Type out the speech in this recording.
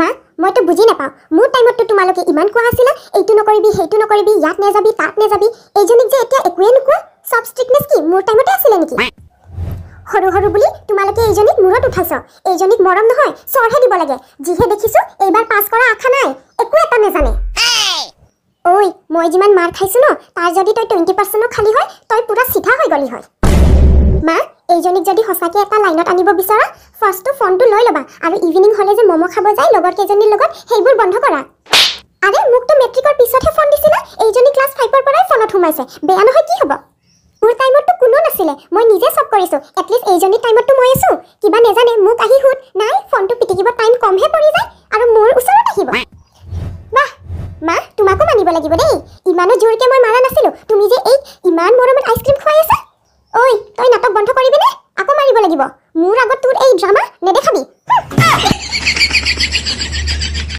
মা মইতো বুজি নাপাওঁ মোৰ টাইমতো তোমালোকে ইমান কোৱা আছিলা এইটো নকৰিবি সেইটো নকৰিবি ইয়াত নেযাবি তাত নেযাবি এইজনীক যে এতিয়া একোৱে নোকোৱা সব ষ্ট্ৰিকনেছ কি মোৰ টাইমতে আছিলে নেকি সৰু সৰু বুলি তোমালোকে এইজনীক মূৰত উঠাইছ এইজনীক মৰম নহয় চৰহে দিব লাগে যিহে দেখিছো এইবাৰ পাছ কৰা আশা নাই একো এটা নেজানে ঐ মই যিমান মাৰ খাইছো ন তাৰ যদি তই 20% খালি হয় তই পুৰা সিধা হৈ গলি হয় মা এইজনীক যদি হসাকে এটা লাইনত আনিব বিচৰা ফাৰ্ষ্টটো ফোনটো লৈ লবা আৰু ইভিনিং হলে যে মমো খাব যায় লগৰ কেজনীৰ লগত সেইবোৰ বন্ধ কৰা আৰে মোক তো মেট্ৰিকৰ পিছতহে ফোন দিছিলা এইজনী ক্লাছ 5 ৰ পৰাই ফোনত সোমাইছে বেয়া নহয় কি হ'ব মোৰ টাইমতো কোনো নাছিলে মই নিজে সব কৰিছো এটলিষ্ট এইজনী টাইমতো মই আছো কিবা নেজানে মোক আহি হুট নাই ফোনটো পিটিকিব টাইম কমহে পৰি যায় আৰু মোৰ ওচৰত আহিব বাহ মা তোমাকো মানিব লাগিব দেই ইমানো জোৰকে মই মাৰা নাছিলো তুমি যে এই ইমান মৰমত আইসক্ৰীম খুৱাই আছা ঐ তই নাটক বন্ধ কৰিবি নে আকৌ মাৰিব লাগিব মোৰ আগত তোৰ এই ড্ৰামা নেদেখাবি